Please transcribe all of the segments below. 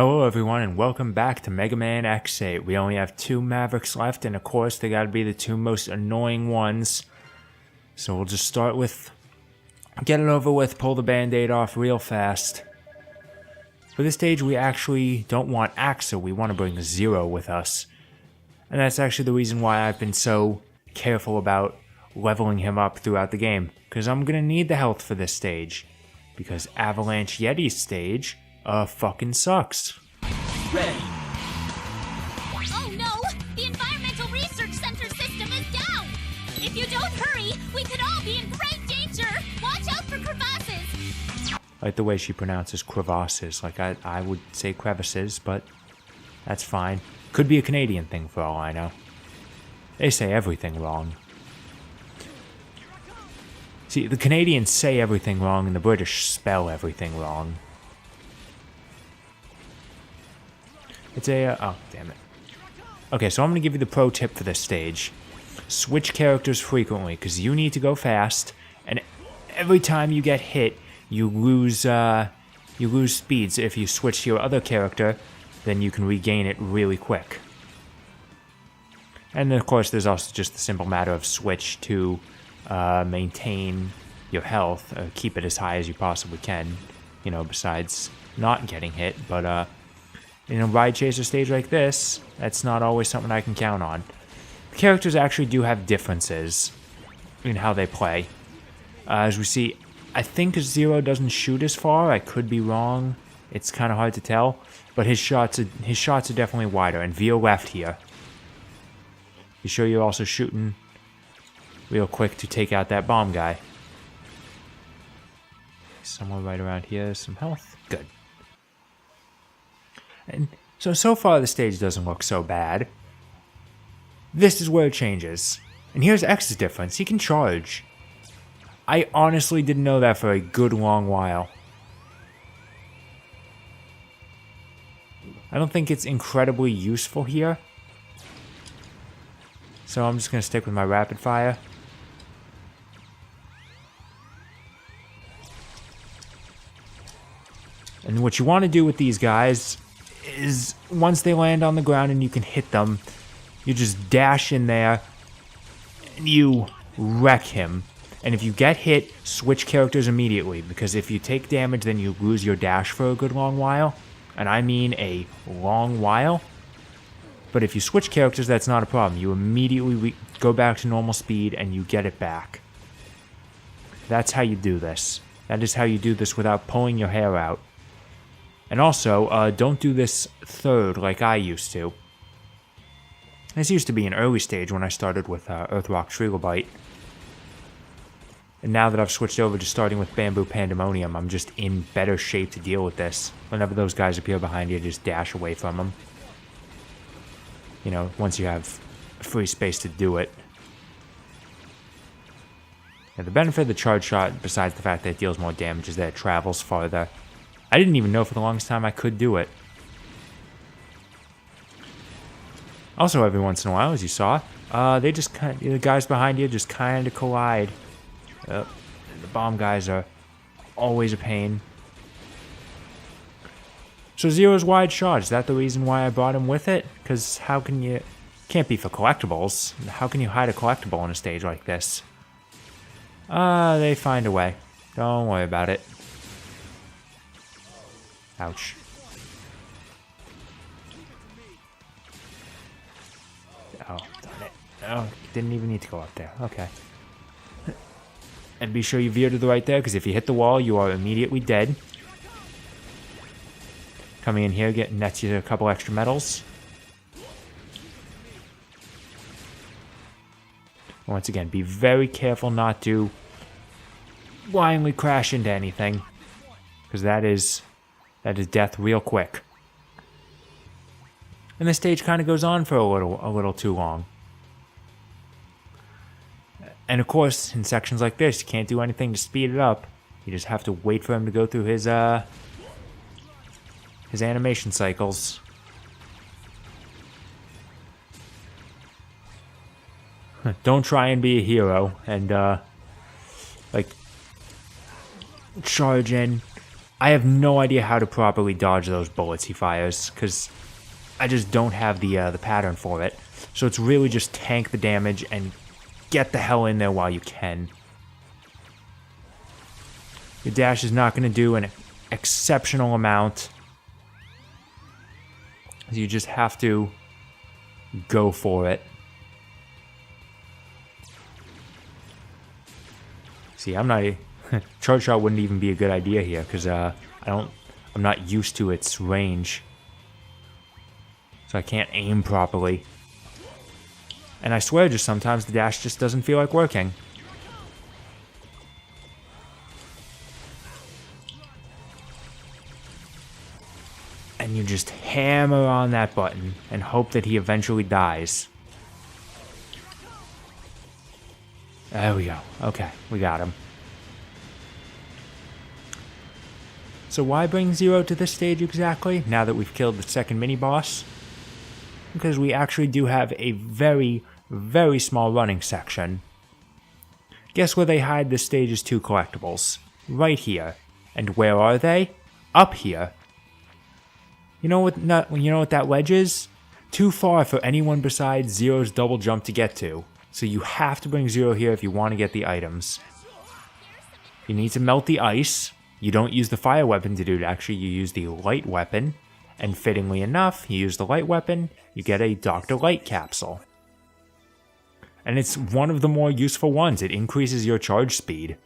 Hello everyone and welcome back to Mega Man X8. We only have 2 Mavericks left and of course they gotta be the 2 most annoying ones. So we'll just start with, get it over with, pull the band-aid off real fast. For this stage we actually don't want Axa, we want to bring Zero with us. And that's actually the reason why I've been so careful about leveling him up throughout the game. Because I'm gonna need the health for this stage. Because Avalanche Yeti's stage fucking sucks. Ready. Oh no! The Environmental Research Center system is down! If you don't hurry, we could all be in great danger! Watch out for crevasses! I like the way she pronounces crevasses. Like I would say crevices, but that's fine. Could be a Canadian thing for all I know. They say everything wrong. See, the Canadians say everything wrong and the British spell everything wrong. It's a, oh, damn it. Okay, so I'm going to give you the pro tip for this stage. Switch characters frequently, because you need to go fast, and every time you get hit, you lose speeds. If you switch to your other character, then you can regain it really quick. And then, of course, there's also just the simple matter of switch to maintain your health, keep it as high as you possibly can, you know, besides not getting hit, but, in a ride chaser stage like this, that's not always something I can count on. The characters actually do have differences in how they play. As we see, I think Zero doesn't shoot as far. I could be wrong. It's kind of hard to tell, but his shots are definitely wider. And via left here. Be sure you're also shooting real quick to take out that bomb guy. Somewhere right around here, some health. Good. And so far the stage doesn't look so bad. This is where it changes. And here's X's difference. He can charge. I honestly didn't know that for a good long while. I don't think it's incredibly useful here. So I'm just going to stick with my rapid fire. And what you want to do with these guys is once they land on the ground and you can hit them, you just dash in there and you wreck him. And if you get hit, switch characters immediately, because if you take damage then you lose your dash for a good long while. And I mean a long while. But if you switch characters, that's not a problem. You immediately go back to normal speed and you get it back. That's how you do this. That is how you do this without pulling your hair out. And also, don't do this third like I used to. This used to be an early stage when I started with Earthrock Trilobite. And now that I've switched over to starting with Bamboo Pandemonium, I'm just in better shape to deal with this. Whenever those guys appear behind you, just dash away from them. You know, once you have free space to do it. Now, the benefit of the charge shot, besides the fact that it deals more damage, is that it travels farther. I didn't even know for the longest time I could do it. Also, every once in a while, as you saw, they just the guys behind you just kind of collide. The bomb guys are always a pain. So Zero's wide shot, is that the reason why I brought him with it? Because how can you... Can't be for collectibles. How can you hide a collectible on a stage like this? They find a way. Don't worry about it. Ouch. Oh, darn it. Oh, didn't even need to go up there. Okay. And be sure you veer to the right there, because if you hit the wall, you are immediately dead. Coming in here, nets you a couple extra medals. Once again, be very careful not to blindly crash into anything, because that is death real quick. And the stage kind of goes on for a little too long. And of course, in sections like this, you can't do anything to speed it up. You just have to wait for him to go through his animation cycles. Don't try and be a hero and like charge in I have no idea how to properly dodge those bullets he fires, because I just don't have the pattern for it. So it's really just tank the damage and get the hell in there while you can. Your dash is not going to do an exceptional amount. You just have to go for it. See, I'm not... Charge shot wouldn't even be a good idea here, because I'm not used to its range. So I can't aim properly. And I swear just sometimes the dash just doesn't feel like working. And you just hammer on that button and hope that he eventually dies. There we go. Okay, we got him. So why bring Zero to this stage exactly, now that we've killed the second mini-boss? Because we actually do have a very, very small running section. Guess where they hide this stage's 2 collectibles? Right here. And where are they? Up here. You know what that ledge is? Too far for anyone besides Zero's double jump to get to. So you have to bring Zero here if you want to get the items. You need to melt the ice. You don't use the fire weapon to do it, actually you use the light weapon. And fittingly enough, you use the light weapon, you get a Dr. Light capsule. And it's one of the more useful ones, it increases your charge speed.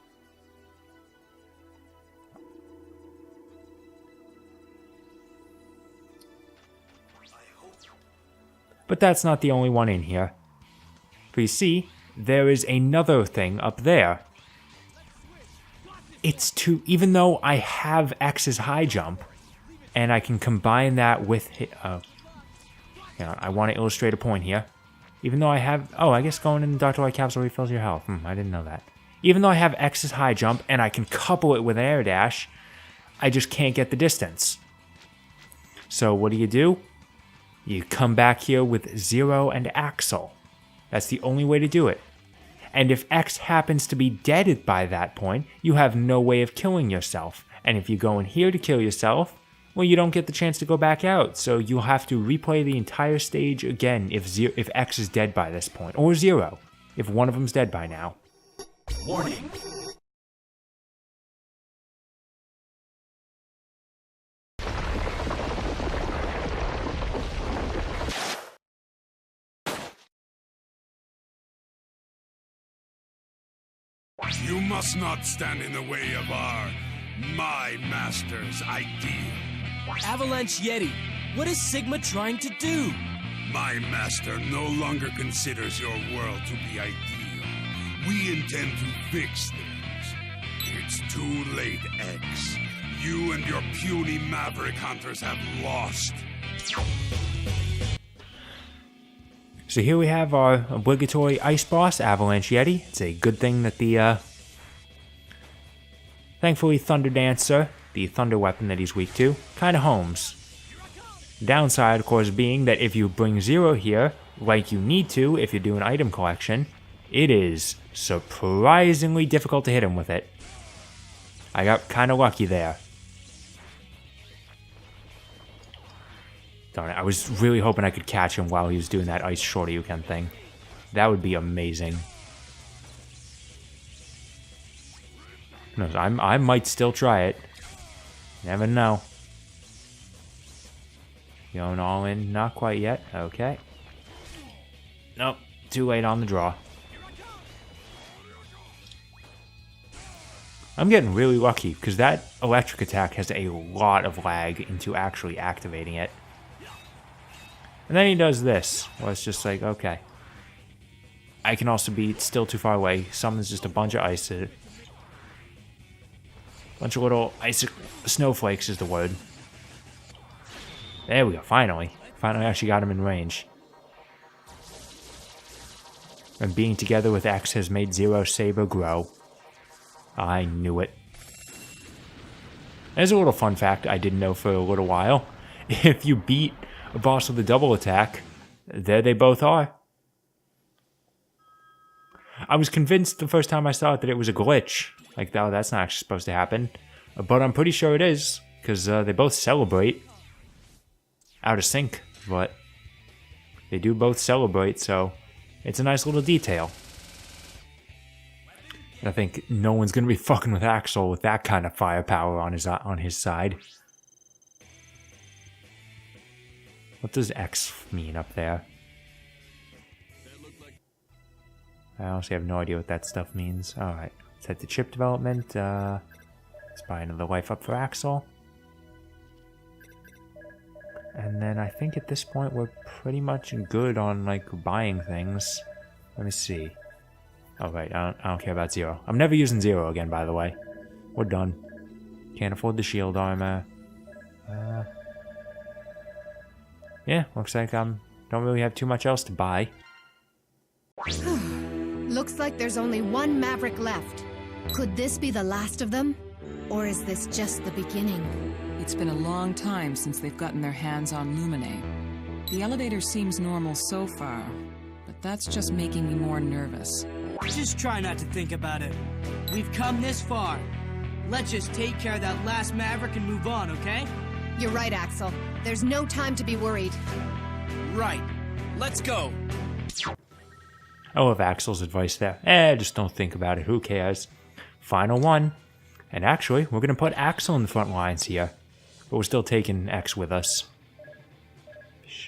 But that's not the only one in here. For you see, there is another thing up there. Even though I have X's high jump, and I can combine that with, I want to illustrate a point here. Even though I have, I guess going in the Dr. Light capsule refills your health. I didn't know that. Even though I have X's high jump, and I can couple it with an air dash, I just can't get the distance. So what do? You come back here with Zero and Axel. That's the only way to do it. And if X happens to be dead by that point, you have no way of killing yourself. And if you go in here to kill yourself, well, you don't get the chance to go back out. So you'll have to replay the entire stage again if X is dead by this point. Or Zero, if one of them's dead by now. Warning. You must not stand in the way of my master's ideal. Avalanche Yeti, what is Sigma trying to do? My master no longer considers your world to be ideal. We intend to fix things. It's too late, X. You and your puny Maverick hunters have lost. So here we have our obligatory ice boss, Avalanche Yeti. It's a good thing that the, thankfully Thunder Dancer, the thunder weapon that he's weak to, kinda homes. Downside, of course, being that if you bring Zero here, like you need to if you do an item collection, it is surprisingly difficult to hit him with it. I got kinda lucky there. Darn it, I was really hoping I could catch him while he was doing that ice Shoryuken thing. That would be amazing. Who knows, I might still try it. Never know. Going all in, not quite yet. Okay. Nope, too late on the draw. I'm getting really lucky, because that electric attack has a lot of lag into actually activating it. And then he does this, where it's just like, okay. I can also be still too far away. Summons just a bunch of ice. Bunch of little ice snowflakes is the word. There we go, finally. Finally actually got him in range. And being together with X has made Zero Saber grow. I knew it. There's a little fun fact I didn't know for a little while. If you beat a boss with a double attack, there they both are. I was convinced the first time I saw it that it was a glitch. Like, oh, that's not actually supposed to happen. But I'm pretty sure it is, because they both celebrate. Out of sync, but they do both celebrate, so it's a nice little detail. And I think no one's going to be fucking with Axel with that kind of firepower on his side. What does X mean up there? I honestly have no idea what that stuff means. Alright, let's head to chip development. Let's buy another life up for Axel. And then I think at this point we're pretty much good on, like, buying things. Let me see. Oh, right, I don't care about Zero. I'm never using Zero again, by the way. We're done. Can't afford the shield armor. Yeah, looks like I don't really have too much else to buy. Looks like there's only one Maverick left. Could this be the last of them? Or is this just the beginning? It's been a long time since they've gotten their hands on Lumine. The elevator seems normal so far, but that's just making me more nervous. Just try not to think about it. We've come this far. Let's just take care of that last Maverick and move on, okay? You're right, Axel. There's no time to be worried. Right. Let's go. I love Axel's advice there. Just don't think about it. Who cares? Final one. And actually, we're going to put Axel in the front lines here. But we're still taking X with us.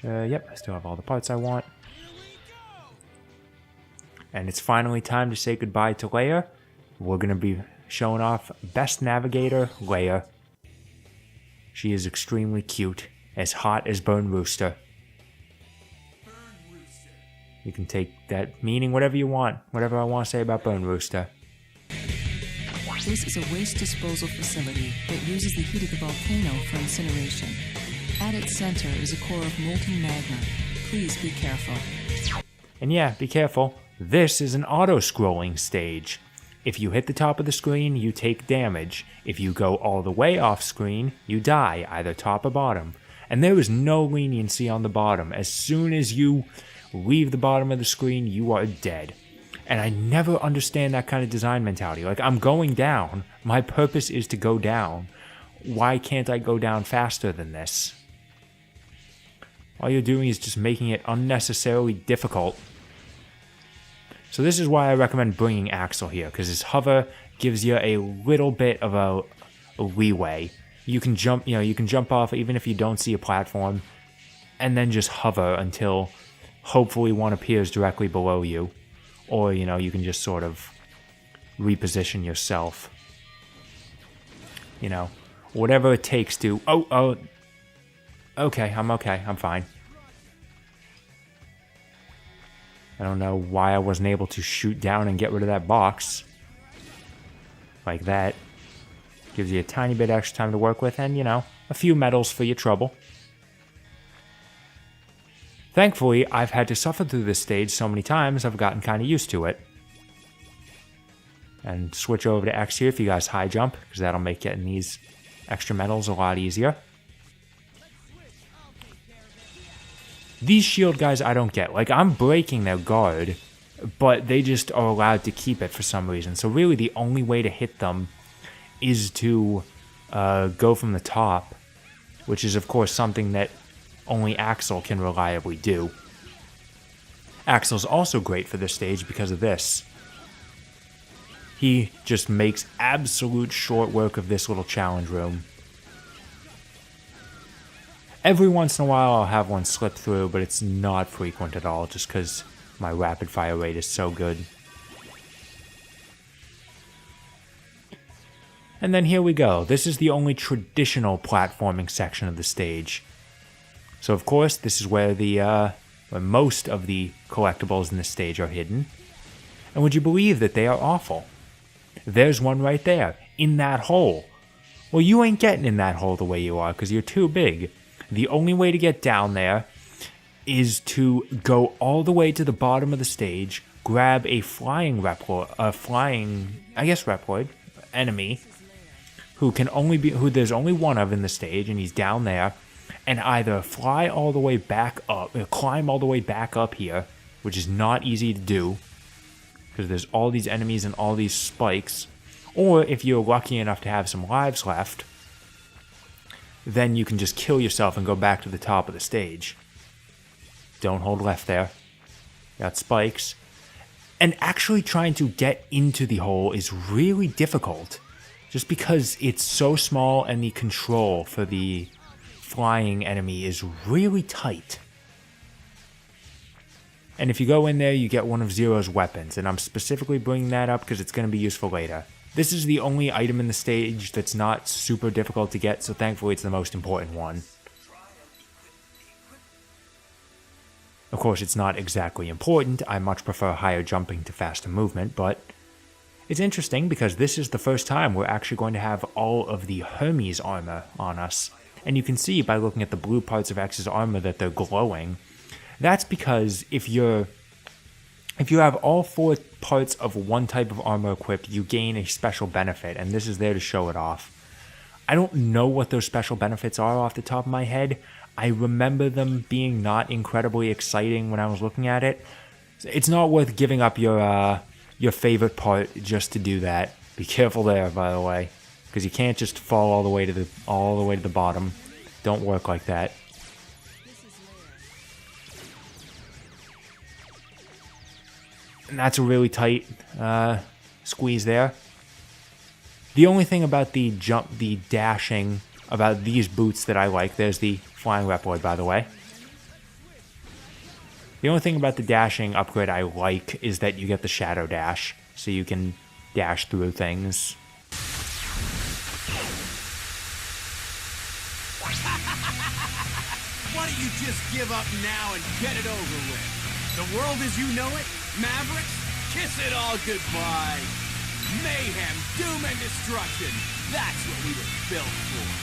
Yep, I still have all the parts I want. And it's finally time to say goodbye to Leia. We're going to be showing off Best Navigator, Leia. She is extremely cute. As hot as Burn Rooster. You can take that meaning whatever you want. Whatever I want to say about Burn Rooster. This is a waste disposal facility that uses the heat of the volcano for incineration. At its center is a core of molten magma. Please be careful. And yeah, be careful. This is an auto-scrolling stage. If you hit the top of the screen, you take damage. If you go all the way off screen, you die, either top or bottom. And there is no leniency on the bottom. As soon as you leave the bottom of the screen, you are dead. And I never understand that kind of design mentality. Like, I'm going down. My purpose is to go down. Why can't I go down faster than this? All you're doing is just making it unnecessarily difficult. So this is why I recommend bringing Axel here, because his hover gives you a little bit of a leeway. You can jump, you can jump off even if you don't see a platform, and then just hover until hopefully one appears directly below you. Or, you can just sort of reposition yourself. Whatever it takes to... Okay, I'm fine. I don't know why I wasn't able to shoot down and get rid of that box. Like that. Gives you a tiny bit extra time to work with and, a few medals for your trouble. Thankfully, I've had to suffer through this stage so many times, I've gotten kind of used to it. And switch over to X here if you guys high jump, because that'll make getting these extra medals a lot easier. These shield guys I don't get. Like, I'm breaking their guard, but they just are allowed to keep it for some reason. So really the only way to hit them is to go from the top, which is of course something that only Axel can reliably do. Axel's also great for this stage because of this. He just makes absolute short work of this little challenge room. Every once in a while I'll have one slip through, but it's not frequent at all just because my rapid fire rate is so good. And then here we go. This is the only traditional platforming section of the stage. So of course, this is where where most of the collectibles in this stage are hidden. And would you believe that they are awful? There's one right there, in that hole. Well, you ain't getting in that hole the way you are, because you're too big. The only way to get down there is to go all the way to the bottom of the stage, grab a Reploid enemy, who there's only one of in the stage, and he's down there, and either fly all the way back up, or climb all the way back up here, which is not easy to do, because there's all these enemies and all these spikes, Or if you're lucky enough to have some lives left, then you can just kill yourself and go back to the top of the stage. Don't hold left there. Got spikes. And actually trying to get into the hole is really difficult, just because it's so small and the control for the flying enemy is really tight. And if you go in there, you get one of Zero's weapons, and I'm specifically bringing that up because it's going to be useful later. This is the only item in the stage that's not super difficult to get, so thankfully it's the most important one. Of course, it's not exactly important. I much prefer higher jumping to faster movement, but it's interesting because this is the first time we're actually going to have all of the Hermes armor on us. And you can see by looking at the blue parts of X's armor that they're glowing. That's because if you have all 4 parts of one type of armor equipped, you gain a special benefit, and this is there to show it off. I don't know what those special benefits are off the top of my head. I remember them being not incredibly exciting when I was looking at it. It's not worth giving up your favorite part just to do that. Be careful there, by the way, because you can't just fall all the way to the bottom. Don't work like that. And that's a really tight squeeze there. The only thing about the dashing about these boots that I like, there's the flying Reploid, by the way. The only thing about the dashing upgrade I like is that you get the shadow dash, so you can dash through things. Why don't you just give up now and get it over with? The world as you know it, Maverick, kiss it all goodbye. Mayhem, doom, and destruction. That's what we were built for.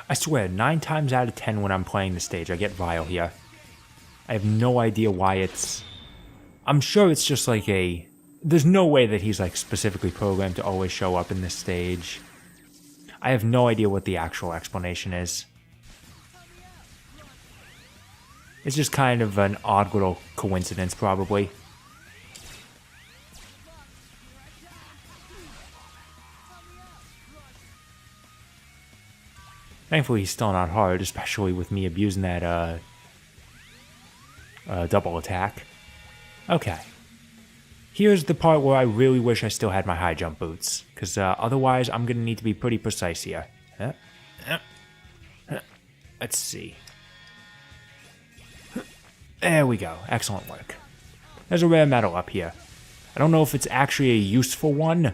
I swear, 9 times out of 10 when I'm playing the stage, I get Vile here. I have no idea why it's... I'm sure it's just like a... There's no way that he's like specifically programmed to always show up in this stage. I have no idea what the actual explanation is. It's just kind of an odd little coincidence, probably. Thankfully, he's still not hard, especially with me abusing that double attack. Okay. Here's the part where I really wish I still had my high jump boots, because otherwise I'm going to need to be pretty precise here. Let's see. There we go. Excellent work. There's a rare metal up here. I don't know if it's actually a useful one.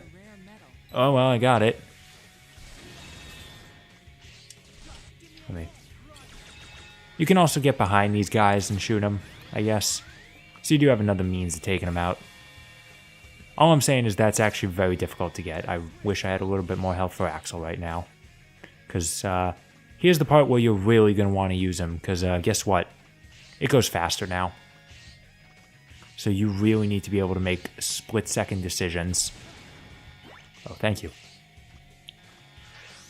Oh, well, I got it. You can also get behind these guys and shoot them, I guess. So you do have another means of taking them out. All I'm saying is that's actually very difficult to get. I wish I had a little bit more health for Axel right now. Because here's the part where you're really going to want to use him. Because guess what? It goes faster now. So you really need to be able to make split-second decisions. Oh, thank you.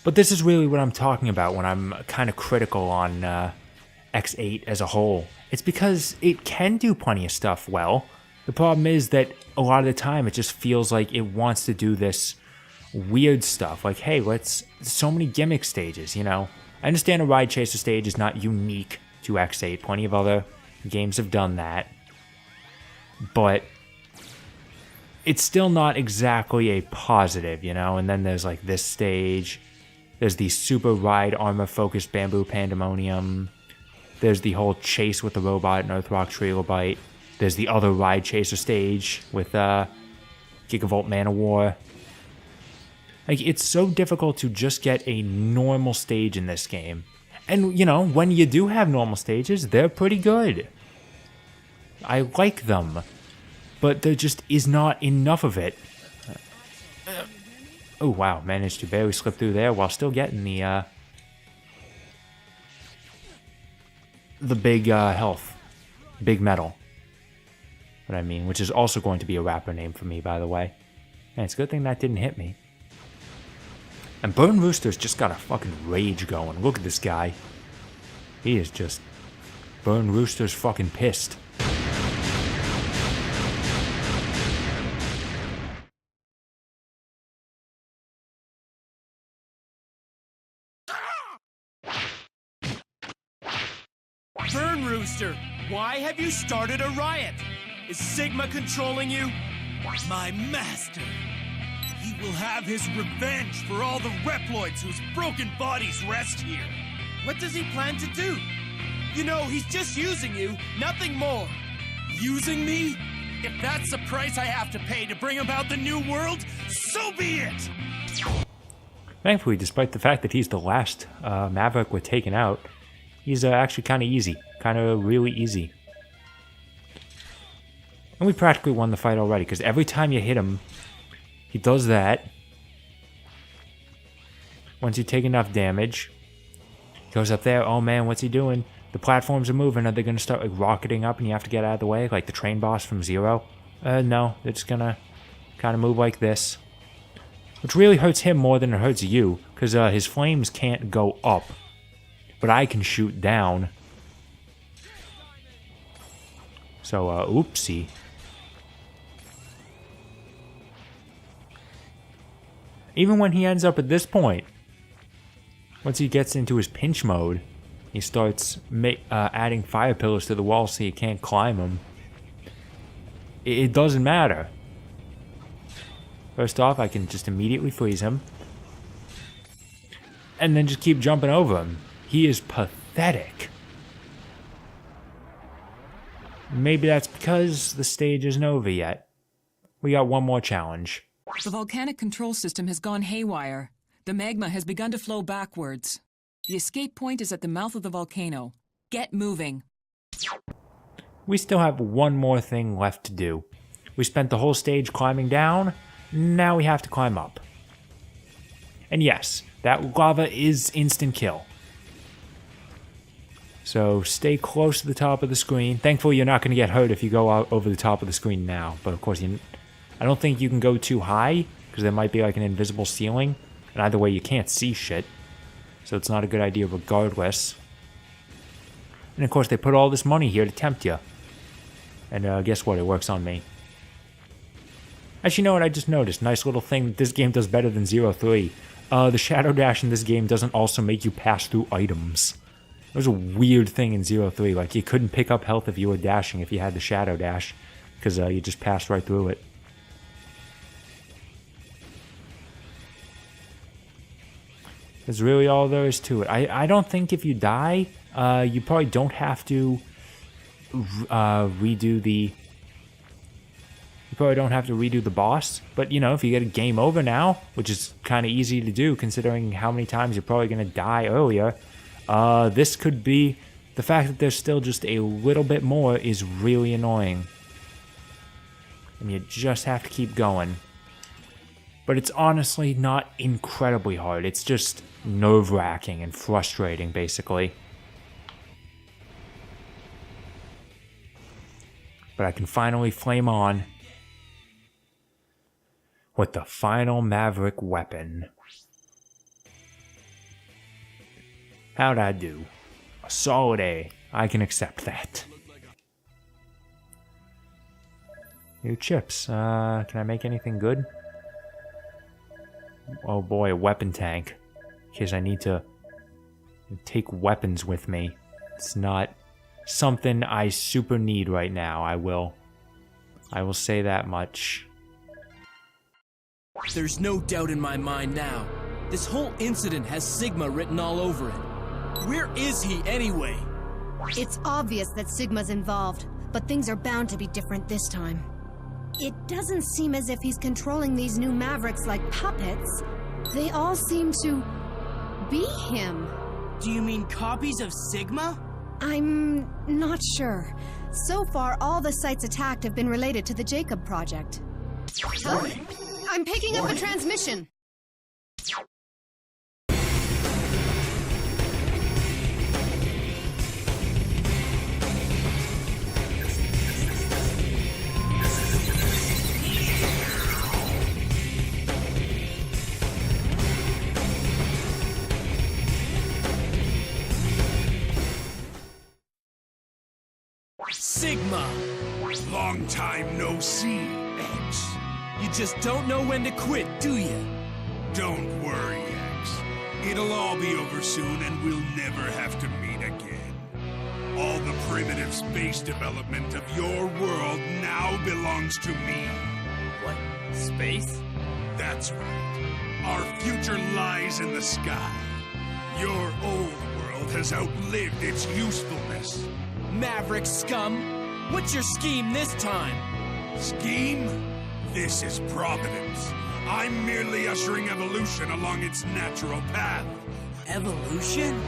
But this is really what I'm talking about when I'm kind of critical on X8 as a whole. It's because it can do plenty of stuff well. The problem is that a lot of the time it just feels like it wants to do this weird stuff. Like, hey, so many gimmick stages, you know? I understand a Ride Chaser stage is not unique to X8. Plenty of other games have done that. But it's still not exactly a positive, you know? And then there's like this stage. There's the super ride armor-focused Bamboo Pandemonium. There's the whole chase with the robot and Earthrock Trilobite. There's the other Ride Chaser stage with Gigavolt Man of War. Like, it's so difficult to just get a normal stage in this game. And, you know, when you do have normal stages, they're pretty good. I like them. But there just is not enough of it. Oh, wow. Managed to barely slip through there while still getting the big health. Big metal. What I mean, which is also going to be a rapper name for me, by the way. And it's a good thing that didn't hit me. And Burn Rooster's just got a fucking rage going. Look at this guy. He is just... Burn Rooster's fucking pissed. Burn Rooster, why have you started a riot? Is Sigma controlling you? My master. He will have his revenge for all the Reploids whose broken bodies rest here. What does he plan to do? You know, he's just using you, nothing more. Using me? If that's the price I have to pay to bring about the new world, so be it! Thankfully, despite the fact that he's the last Maverick we're taking out, he's actually kind of easy. Kind of really easy. And we practically won the fight already, because every time you hit him, he does that. Once you take enough damage, he goes up there. Oh man, what's he doing? The platforms are moving. Are they going to start like rocketing up and you have to get out of the way? Like the train boss from Zero? No, they're just going to kind of move like this. Which really hurts him more than it hurts you, because his flames can't go up. But I can shoot down. So, oopsie. Even when he ends up at this point, once he gets into his pinch mode, he starts adding fire pillars to the wall so you can't climb them. It doesn't matter. First off, I can just immediately freeze him. And then just keep jumping over him. He is pathetic. Maybe that's because the stage isn't over yet. We got one more challenge. The volcanic control system has gone haywire. The magma has begun to flow backwards. The escape point is at the mouth of the volcano. Get moving. We still have one more thing left to do. We spent the whole stage climbing down. Now we have to climb up. And yes, that lava is instant kill. So stay close to the top of the screen. Thankfully, you're not going to get hurt if you go out over the top of the screen now. But of course, I don't think you can go too high, because there might be like an invisible ceiling. And either way, you can't see shit. So it's not a good idea regardless. And of course, they put all this money here to tempt you. And guess what? It works on me. Actually, you know what? I just noticed. Nice little thing. This game does better than 0-3. The Shadow Dash in this game doesn't also make you pass through items. It was a weird thing in 0-3. Like, you couldn't pick up health if you were dashing if you had the Shadow Dash. Because you just passed right through it. That's really all there is to it. I don't think if you die, you probably don't have to redo the... You probably don't have to redo the boss. But, you know, if you get a game over now, which is kind of easy to do considering how many times you're probably going to die earlier, this could be... The fact that there's still just a little bit more is really annoying. And you just have to keep going. But it's honestly not incredibly hard. It's just nerve-wracking and frustrating, basically. But I can finally flame on with the final Maverick weapon. How'd I do? A solid A. I can accept that. New chips. Can I make anything good? Oh boy, a weapon tank. In case I need to take weapons with me. It's not something I super need right now. I will say that much. There's no doubt in my mind now. This whole incident has Sigma written all over it. Where is he anyway? It's obvious that Sigma's involved, but things are bound to be different this time. It doesn't seem as if he's controlling these new Mavericks like puppets. They all seem to be him. Do you mean copies of Sigma? I'm not sure. So far, all the sites attacked have been related to the Jakob Project. Oh, I'm picking up a transmission. Sigma! Long time no see, X. You just don't know when to quit, do you? Don't worry, X. It'll all be over soon and we'll never have to meet again. All the primitive space development of your world now belongs to me. What? Space? That's right. Our future lies in the sky. Your old world has outlived its usefulness. Maverick scum! What's your scheme this time? Scheme? This is Providence. I'm merely ushering evolution along its natural path. Evolution?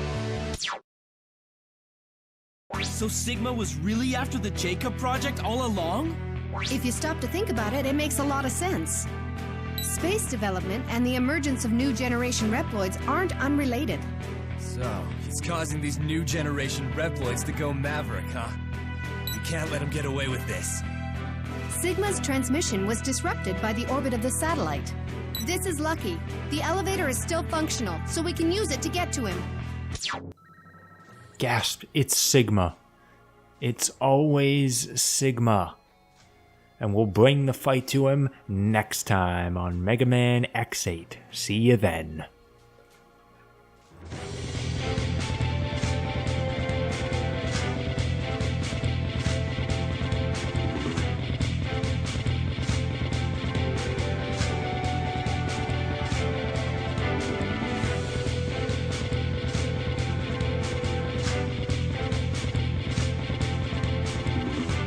So Sigma was really after the Jakob Project all along? If you stop to think about it, it makes a lot of sense. Space development and the emergence of new generation Reploids aren't unrelated. So, he's causing these new generation Reploids to go Maverick, huh? We can't let him get away with this. Sigma's transmission was disrupted by the orbit of the satellite. This is lucky. The elevator is still functional, so we can use it to get to him. Gasp, it's Sigma. It's always Sigma. And we'll bring the fight to him next time on Mega Man X8. See you then.